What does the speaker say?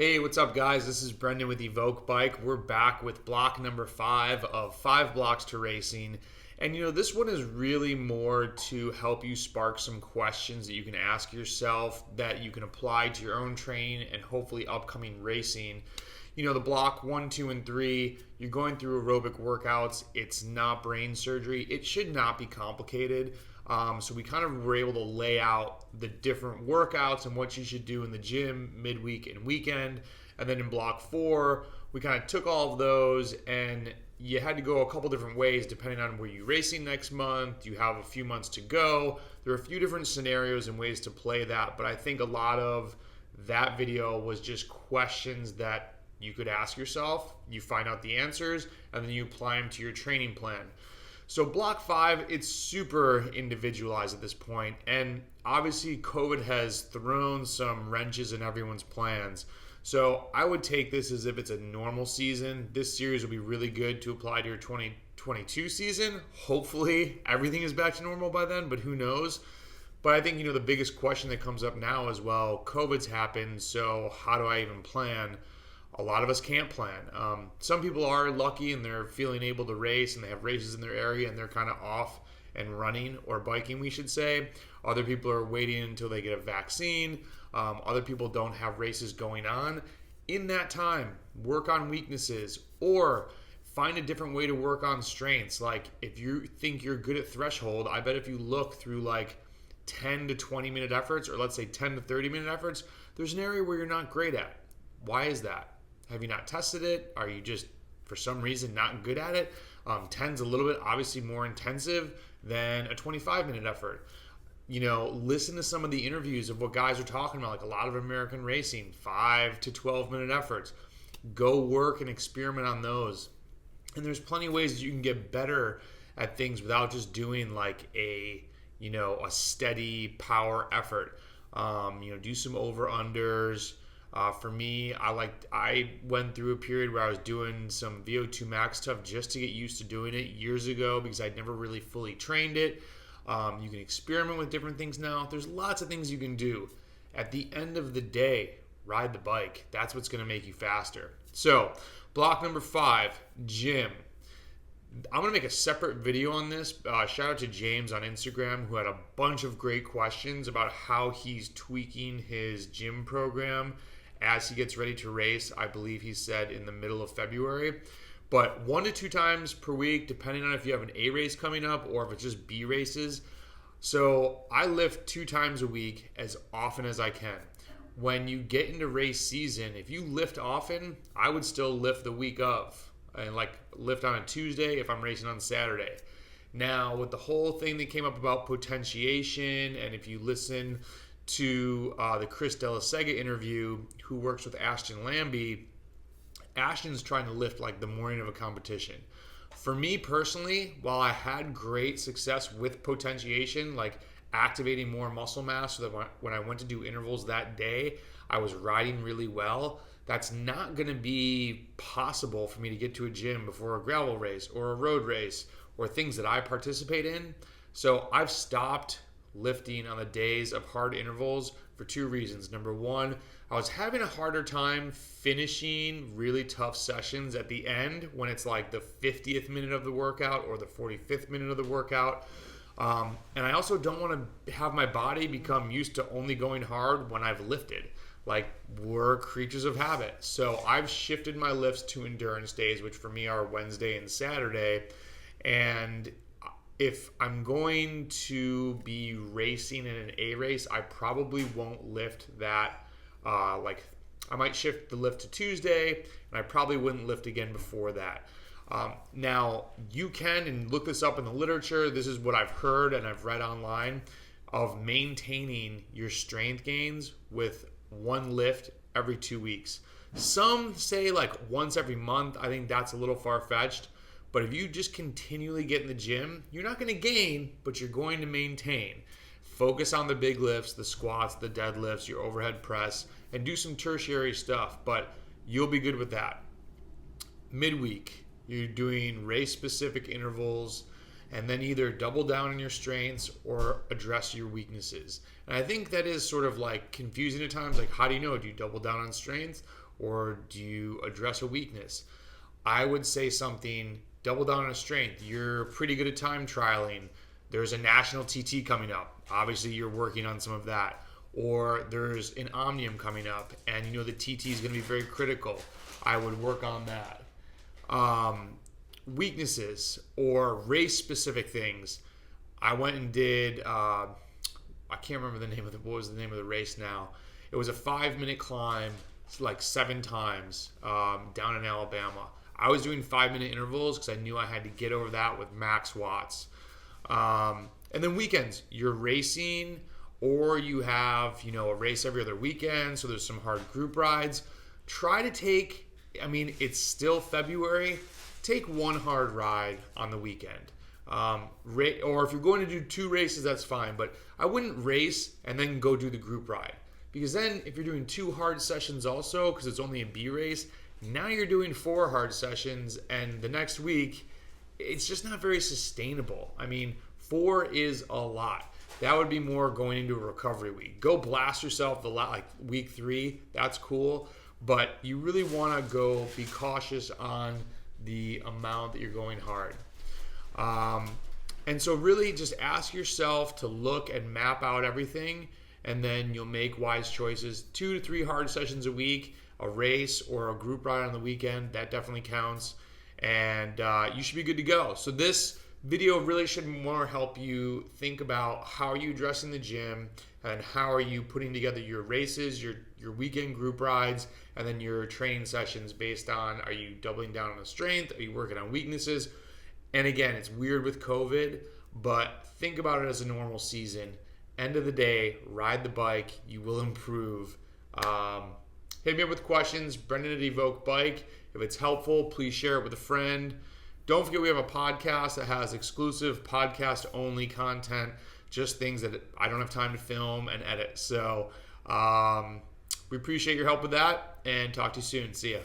Hey, what's up, guys? This is Brendan with Evoke Bike. We're back with block number 5 of 5 blocks to racing. And this one is really more to help you spark some questions that you can ask yourself that you can apply to your own training and hopefully upcoming racing. The block 1, 2, and 3, you're going through aerobic workouts. It's not brain surgery. It should not be complicated. So we kind of were able to lay out the different workouts and what you should do in the gym midweek and weekend. And then in block 4, we kind of took all of those and you had to go a couple different ways depending on where you're racing next month. You have a few months to go. There are a few different scenarios and ways to play that. But I think a lot of that video was just questions that you could ask yourself. You find out the answers and then you apply them to your training plan. So block 5, it's super individualized at this point, and obviously COVID has thrown some wrenches in everyone's plans. So I would take this as if it's a normal season. This series will be really good to apply to your 2022 season. Hopefully everything is back to normal by then, but who knows? But I think, the biggest question that comes up now is, well, COVID's happened, so how do I even plan? A lot of us can't plan. Some people are lucky and they're feeling able to race and they have races in their area and they're kind of off and running or biking, we should say. Other people are waiting until they get a vaccine. Other people don't have races going on. In that time, work on weaknesses or find a different way to work on strengths. Like if you think you're good at threshold, I bet if you look through like 10 to 20 minute efforts, or let's say 10 to 30 minute efforts, there's an area where you're not great at. Why is that? Have you not tested it? Are you just, for some reason, not good at it? 10's a little bit obviously more intensive than a 25-minute effort. Listen to some of the interviews of what guys are talking about, like a lot of American racing, 5 to 12-minute efforts. Go work and experiment on those. And there's plenty of ways that you can get better at things without just doing like a steady power effort. Do some over-unders. For me, I went through a period where I was doing some VO2 max stuff just to get used to doing it years ago because I'd never really fully trained it. You can experiment with different things now. There's lots of things you can do. At the end of the day, ride the bike. That's what's going to make you faster. So, block number 5, gym. I'm going to make a separate video on this. Shout out to James on Instagram who had a bunch of great questions about how he's tweaking his gym program as he gets ready to race. I believe he said in the middle of February. But 1 to 2 times per week, depending on if you have an A race coming up or if it's just B races. So I lift 2 times a week as often as I can. When you get into race season, if you lift often, I would still lift the week of. And like lift on a Tuesday if I'm racing on Saturday. Now, with the whole thing that came up about potentiation, and if you listen to the Chris Delasega interview, who works with Ashton Lambie, Ashton's trying to lift like the morning of a competition. For me personally, while I had great success with potentiation, like activating more muscle mass so that when I went to do intervals that day, I was riding really well, that's not going to be possible for me to get to a gym before a gravel race or a road race or things that I participate in. So I've stopped lifting on the days of hard intervals for 2 reasons. Number 1, I was having a harder time finishing really tough sessions at the end when it's like the 50th minute of the workout or the 45th minute of the workout. And I also don't want to have my body become used to only going hard when I've lifted. Like, we're creatures of habit. So I've shifted my lifts to endurance days, which for me are Wednesday and Saturday. And if I'm going to be racing in an A race, I probably won't lift that. I might shift the lift to Tuesday, and I probably wouldn't lift again before that. Now, you can, and look this up in the literature, this is what I've heard and I've read online, of maintaining your strength gains with 1 lift every 2 weeks. Some say like once every month. I think that's a little far-fetched. But if you just continually get in the gym, you're not going to gain, but you're going to maintain. Focus on the big lifts, the squats, the deadlifts, your overhead press, and do some tertiary stuff, but you'll be good with that. Midweek, you're doing race-specific intervals, and then either double down on your strengths or address your weaknesses. And I think that is sort of like confusing at times. Like, how do you know? Do you double down on strengths or do you address a weakness? I would say something, double down on a strength. You're pretty good at time trialing. There's a national TT coming up. Obviously, you're working on some of that. Or there's an Omnium coming up, and you know the TT is going to be very critical. I would work on that. Weaknesses or race-specific things. I went and did. I can't remember the name of what was the name of the race now. It was a 5-minute climb, like 7 times down in Alabama. I was doing 5-minute intervals because I knew I had to get over that with max watts. And then weekends, you're racing, or you have, you know, a race every other weekend, so there's some hard group rides. Try to take, I mean, it's still February, take one hard ride on the weekend. Or if you're going to do 2 races, that's fine, but I wouldn't race and then go do the group ride. Because then if you're doing 2 hard sessions also, because it's only a B race, now you're doing 4 hard sessions, and the next week, it's just not very sustainable. I mean, 4 is a lot. That would be more going into a recovery week. Go blast yourself like week 3. That's cool. But you really want to go be cautious on the amount that you're going hard. And so really just ask yourself to look and map out everything, and then you'll make wise choices. 2 to 3 hard sessions a week, a race or a group ride on the weekend, that definitely counts. And you should be good to go. So this video really should more help you think about how are you addressing the gym, and how are you putting together your races, your weekend group rides, and then your training sessions based on, are you doubling down on the strength, are you working on weaknesses? And again, it's weird with COVID, but think about it as a normal season. End of the day, ride the bike, you will improve. Hit me up with questions, Brendan at Evoke Bike. If it's helpful, please share it with a friend. Don't forget we have a podcast that has exclusive podcast-only content, just things that I don't have time to film and edit. So we appreciate your help with that, and talk to you soon. See ya.